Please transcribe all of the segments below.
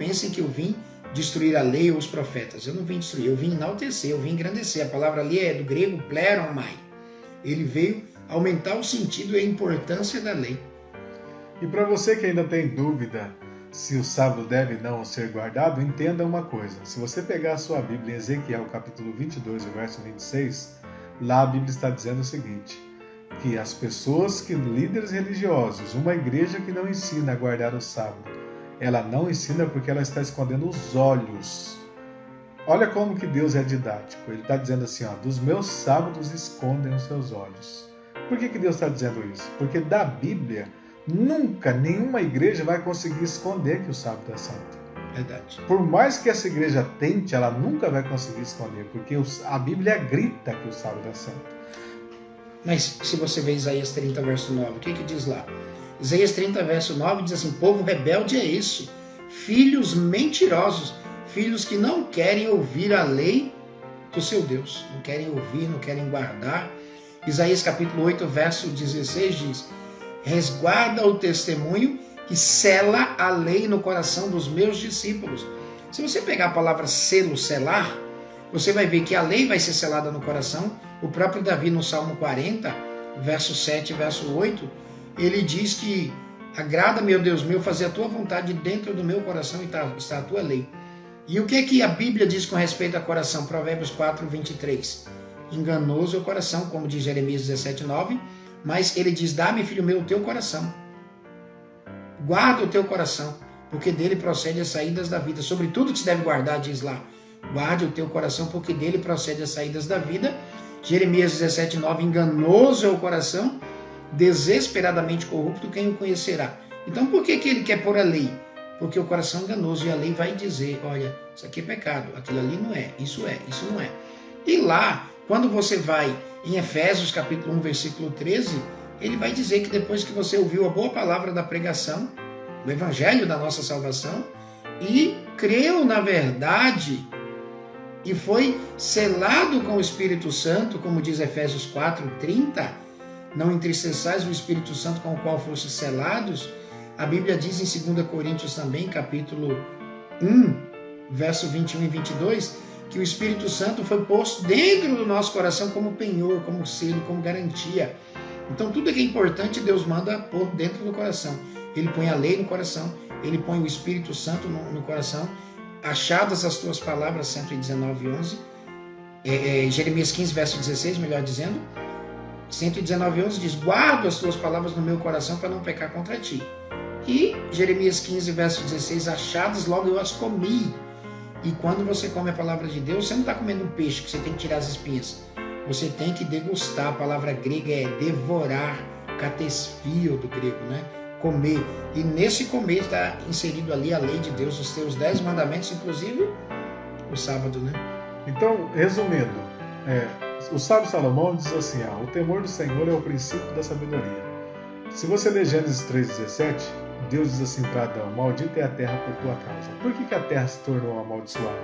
pensem que eu vim destruir a lei ou os profetas. Eu não vim destruir, eu vim enaltecer, eu vim engrandecer. A palavra ali é do grego pleromai. Ele veio aumentar o sentido e a importância da lei. E para você que ainda tem dúvida se o sábado deve não ser guardado, entenda uma coisa. Se você pegar a sua Bíblia em Ezequiel capítulo 22, o verso 26, lá a Bíblia está dizendo o seguinte, que as pessoas, líderes religiosos, uma igreja que não ensina a guardar o sábado, ela não ensina porque ela está escondendo os olhos. Olha como que Deus é didático. Ele está dizendo assim, ó, dos meus sábados escondem os seus olhos. Por que Deus está dizendo isso? Porque da Bíblia, nunca nenhuma igreja vai conseguir esconder que o sábado é santo. Verdade. Por mais que essa igreja tente, ela nunca vai conseguir esconder, porque a Bíblia grita que o sábado é santo. Mas se você vê Isaías 30, verso 9, o que diz lá? Isaías 30, verso 9 diz assim, povo rebelde é este, filhos mentirosos, filhos que não querem ouvir a lei do seu Deus, não querem ouvir, não querem guardar. Isaías capítulo 8, verso 16 diz, resguarda o testemunho e sela a lei no coração dos meus discípulos. Se você pegar a palavra selo, selar, você vai ver que a lei vai ser selada no coração. O próprio Davi no Salmo 40, verso 7 e verso 8, ele diz que agrada, meu Deus meu, fazer a tua vontade dentro do meu coração está a tua lei. E o que é que a Bíblia diz com respeito ao coração? Provérbios 4, 23. Enganoso é o coração, como diz Jeremias 17, 9, mas ele diz, dá-me, filho meu, o teu coração. Guarda o teu coração, porque dele procede as saídas da vida. Sobre tudo que se deve guardar, diz lá. Guarde o teu coração, porque dele procede as saídas da vida. Jeremias 17, 9, enganoso é o coração, desesperadamente corrupto, quem o conhecerá? Então por que ele quer pôr a lei? Porque o coração é enganoso e a lei vai dizer, olha, isso aqui é pecado, aquilo ali não é, isso não é. E lá, quando você vai em Efésios capítulo 1, versículo 13, ele vai dizer que depois que você ouviu a boa palavra da pregação, do evangelho da nossa salvação, e creu na verdade, e foi selado com o Espírito Santo, como diz Efésios 4, 30, não entristeçais o Espírito Santo com o qual fostes selados. A Bíblia diz em 2 Coríntios também, capítulo 1, verso 21 e 22, que o Espírito Santo foi posto dentro do nosso coração como penhor, como selo, como garantia. Então tudo que é importante Deus manda pôr dentro do coração. Ele põe a lei no coração, ele põe o Espírito Santo no coração. Achadas as tuas palavras, 119, 11. Jeremias 15, verso 16, melhor dizendo. 119, 11 diz, guardo as tuas palavras no meu coração para não pecar contra ti. E Jeremias 15, verso 16, achadas, logo eu as comi. E quando você come a palavra de Deus, você não está comendo um peixe que você tem que tirar as espinhas. Você tem que degustar. A palavra grega é devorar, katesphio do grego, né? Comer. E nesse comer está inserido ali a lei de Deus, os teus 10 mandamentos, inclusive o sábado, né? Então, resumindo, o sábio Salomão diz assim, o temor do Senhor é o princípio da sabedoria. Se você ler Gênesis 3,17, Deus diz assim para Adão, maldita é a terra por tua causa. Por que a terra se tornou amaldiçoada?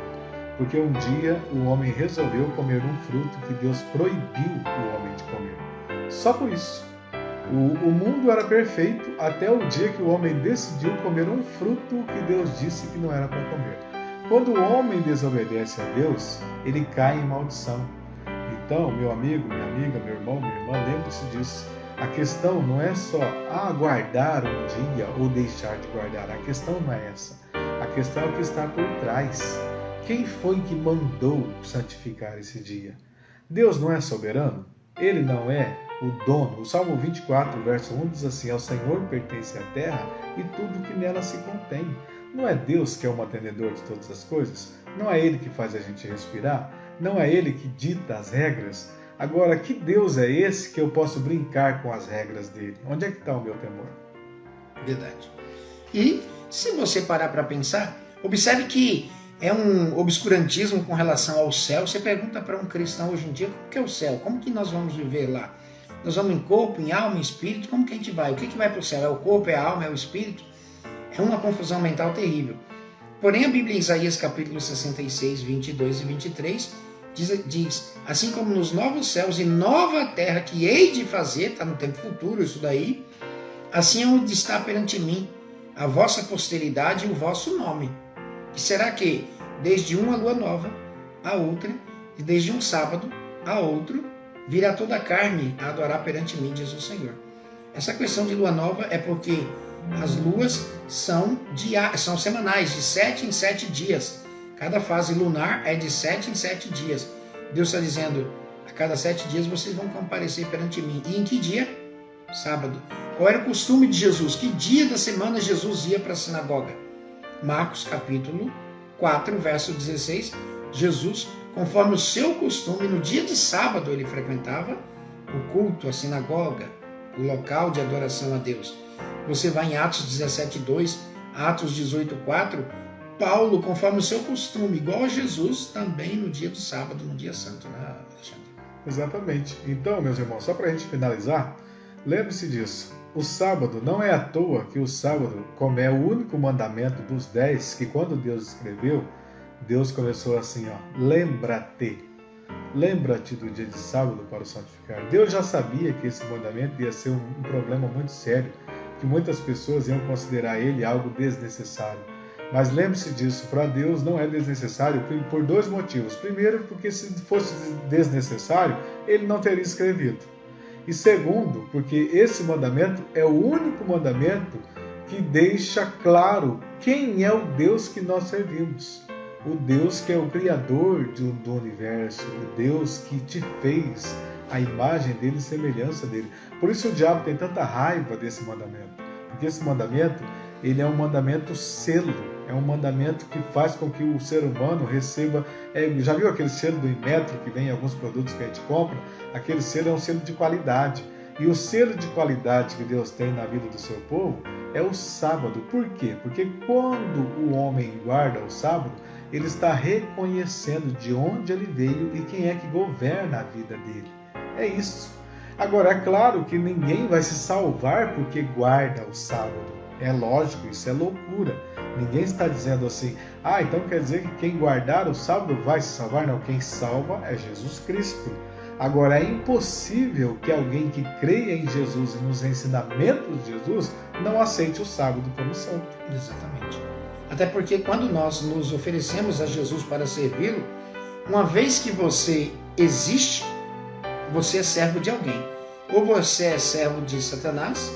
Porque um dia o homem resolveu comer um fruto que Deus proibiu o homem de comer. Só por isso. O mundo era perfeito até o dia que o homem decidiu comer um fruto que Deus disse que não era para comer. Quando o homem desobedece a Deus, ele cai em maldição. Então, meu amigo, minha amiga, meu irmão, minha irmã, lembre-se disso. A questão não é só guardar um dia ou deixar de guardar. A questão não é essa. A questão é o que está por trás. Quem foi que mandou santificar esse dia? Deus não é soberano? Ele não é o dono? O Salmo 24, verso 1 diz assim, ao Senhor pertence a terra e tudo que nela se contém. Não é Deus que é o mantenedor de todas as coisas? Não é Ele que faz a gente respirar? Não é Ele que dita as regras? Agora, que Deus é esse que eu posso brincar com as regras dele? Onde é que está o meu temor? Verdade. E se você parar para pensar, observe que é um obscurantismo com relação ao céu. Você pergunta para um cristão hoje em dia, o que é o céu? Como que nós vamos viver lá? Nós vamos em corpo, em alma, em espírito? Como que a gente vai? O que vai para o céu? É o corpo, é a alma, é o espírito? É uma confusão mental terrível. Porém, a Bíblia em Isaías capítulo 66, 22 e 23 diz, assim como nos novos céus e nova terra que hei de fazer, está no tempo futuro isso daí, assim é onde está perante mim a vossa posteridade e o vosso nome. E será que desde uma lua nova a outra, e desde um sábado a outro, virá toda a carne a adorar perante mim, diz o Senhor. Essa questão de lua nova é porque as luas são semanais, de 7 em 7 dias. Cada fase lunar é de 7 em 7 dias. Deus está dizendo, a cada 7 dias vocês vão comparecer perante mim. E em que dia? Sábado. Qual era o costume de Jesus? Que dia da semana Jesus ia para a sinagoga? Marcos capítulo 4, verso 16. Jesus, conforme o seu costume, no dia de sábado ele frequentava o culto, a sinagoga, o local de adoração a Deus. Você vai em Atos 17:2, Atos 18:4, Paulo, conforme o seu costume, igual a Jesus, também no dia do sábado, no dia santo, né, Alexandre? Exatamente. Então, meus irmãos, só para a gente finalizar, lembre-se disso. O sábado, não é à toa que o sábado, como é o único mandamento dos 10, que quando Deus escreveu, Deus começou assim, ó, lembra-te do dia de sábado para o santificar. Deus já sabia que esse mandamento ia ser um problema muito sério, que muitas pessoas iam considerar ele algo desnecessário. Mas lembre-se disso, para Deus não é desnecessário por 2 motivos. Primeiro, porque se fosse desnecessário, ele não teria escrevido. E segundo, porque esse mandamento é o único mandamento que deixa claro quem é o Deus que nós servimos. O Deus que é o Criador do universo, o Deus que te fez a imagem dele e semelhança dele. Por isso o diabo tem tanta raiva desse mandamento. Porque esse mandamento, ele é um mandamento selo, é um mandamento que faz com que o ser humano receba... já viu aquele selo do Inmetro que vem em alguns produtos que a gente compra? Aquele selo é um selo de qualidade. E o selo de qualidade que Deus tem na vida do seu povo é o sábado. Por quê? Porque quando o homem guarda o sábado, ele está reconhecendo de onde ele veio e quem é que governa a vida dele. É isso. Agora, é claro que ninguém vai se salvar porque guarda o sábado. É lógico, isso é loucura. Ninguém está dizendo assim, então quer dizer que quem guardar o sábado vai se salvar? Não, quem salva é Jesus Cristo. Agora, é impossível que alguém que creia em Jesus e nos ensinamentos de Jesus não aceite o sábado como santo. Exatamente. Até porque quando nós nos oferecemos a Jesus para servi-lo, uma vez que você existe, você é servo de alguém. Ou você é servo de Satanás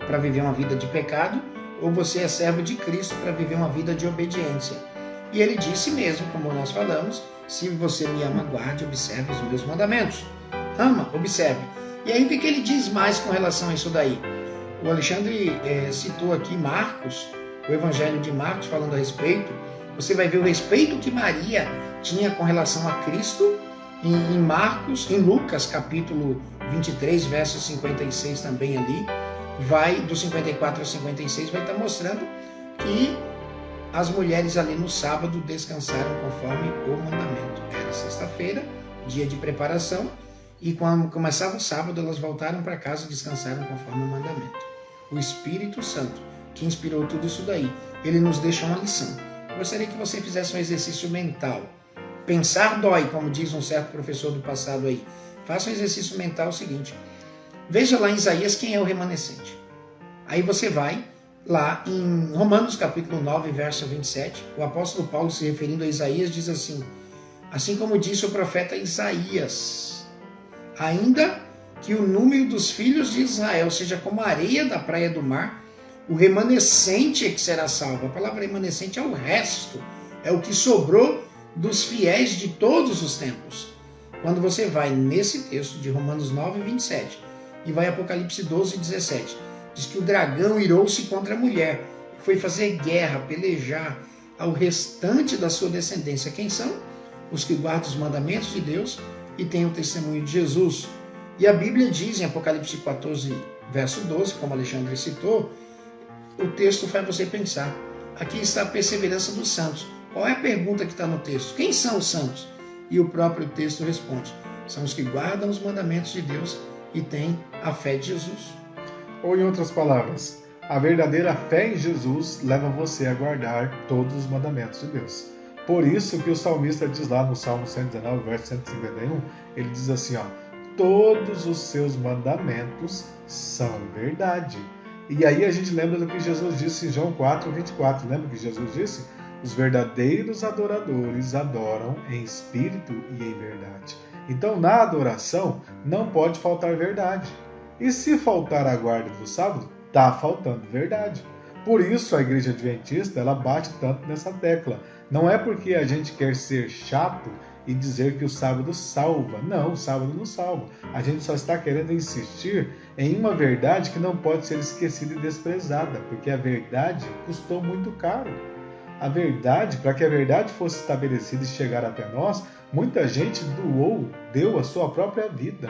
para viver uma vida de pecado, ou você é servo de Cristo para viver uma vida de obediência. E ele disse mesmo, como nós falamos, se você me ama, guarde, observe os meus mandamentos. Ama, observe. E aí o que ele diz mais com relação a isso daí? O Alexandre citou aqui Marcos, o Evangelho de Marcos falando a respeito. Você vai ver o respeito que Maria tinha com relação a Cristo em Marcos, em Lucas capítulo 23, verso 56 também ali. Vai do 54 ao 56, vai estar mostrando que as mulheres ali no sábado descansaram conforme o mandamento. Era sexta-feira, dia de preparação, e quando começava o sábado, elas voltaram para casa e descansaram conforme o mandamento. O Espírito Santo, que inspirou tudo isso daí, ele nos deixa uma lição. Eu gostaria que você fizesse um exercício mental. Pensar dói, como diz um certo professor do passado aí. Faça um exercício mental seguinte. Veja lá em Isaías quem é o remanescente. Aí você vai lá em Romanos capítulo 9, verso 27, o apóstolo Paulo, se referindo a Isaías, diz assim como disse o profeta Isaías, ainda que o número dos filhos de Israel seja como a areia da praia do mar, o remanescente é que será salvo. A palavra remanescente é o resto, é o que sobrou dos fiéis de todos os tempos. Quando você vai nesse texto de Romanos 9, 27, e vai Apocalipse 12, 17, diz que o dragão irou-se contra a mulher, foi fazer guerra, pelejar ao restante da sua descendência. Quem são? Os que guardam os mandamentos de Deus e têm o testemunho de Jesus. E a Bíblia diz em Apocalipse 14, verso 12, como Alexandre citou, o texto faz você pensar. Aqui está a perseverança dos santos. Qual é a pergunta que está no texto? Quem são os santos? E o próprio texto responde. São os que guardam os mandamentos de Deus e têm a fé de Jesus. Ou em outras palavras, a verdadeira fé em Jesus leva você a guardar todos os mandamentos de Deus. Por isso que o salmista diz lá no Salmo 119, verso 151, ele diz assim, todos os seus mandamentos são verdade. E aí a gente lembra do que Jesus disse em João 4, 24. Lembra que Jesus disse? Os verdadeiros adoradores adoram em espírito e em verdade. Então, na adoração, não pode faltar verdade. E se faltar a guarda do sábado, está faltando verdade. Por isso a Igreja Adventista ela bate tanto nessa tecla. Não é porque a gente quer ser chato e dizer que o sábado salva. Não, o sábado não salva. A gente só está querendo insistir em uma verdade que não pode ser esquecida e desprezada, porque a verdade custou muito caro. A verdade, para que a verdade fosse estabelecida e chegar até nós, muita gente deu a sua própria vida.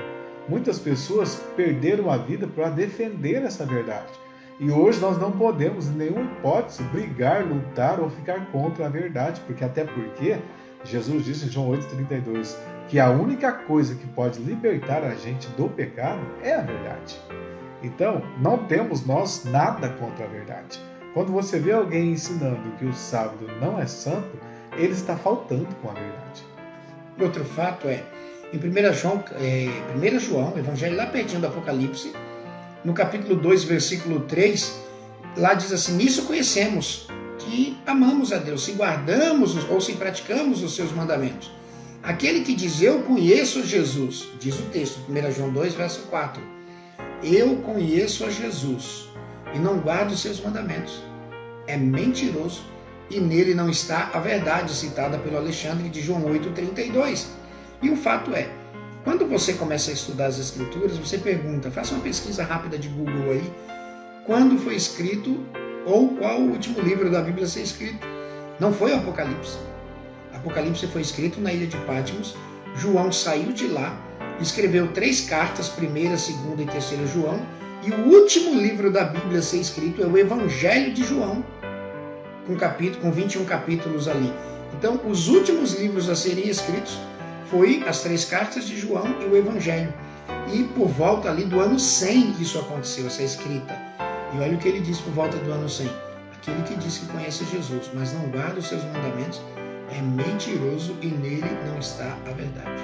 Muitas pessoas perderam a vida para defender essa verdade. E hoje nós não podemos, em nenhuma hipótese, brigar, lutar ou ficar contra a verdade, até porque Jesus disse em João 8,32 que a única coisa que pode libertar a gente do pecado é a verdade. Então, não temos nós nada contra a verdade. Quando você vê alguém ensinando que o sábado não é santo, ele está faltando com a verdade. Outro fato é, em 1 João, evangelho lá pertinho do Apocalipse, no capítulo 2, versículo 3, lá diz assim: nisso conhecemos que amamos a Deus, se guardamos ou se praticamos os seus mandamentos. Aquele que diz eu conheço Jesus, diz o texto, 1 João 2, verso 4, eu conheço a Jesus e não guardo os seus mandamentos, é mentiroso e nele não está a verdade citada pelo Alexandre de João 8,32. E o fato é, quando você começa a estudar as Escrituras, você pergunta, faça uma pesquisa rápida de Google aí, quando foi escrito ou qual o último livro da Bíblia a ser escrito. Não foi o Apocalipse. Apocalipse foi escrito na ilha de Patmos, João saiu de lá, escreveu 3 cartas, 1ª, 2ª e 3ª João, e o último livro da Bíblia a ser escrito é o Evangelho de João, com 21 capítulos ali. Então, os últimos livros a serem escritos foi as 3 cartas de João e o Evangelho. E por volta ali do ano 100 isso aconteceu, essa escrita. E olha o que ele diz por volta do ano 100. Aquele que diz que conhece Jesus, mas não guarda os seus mandamentos, é mentiroso e nele não está a verdade.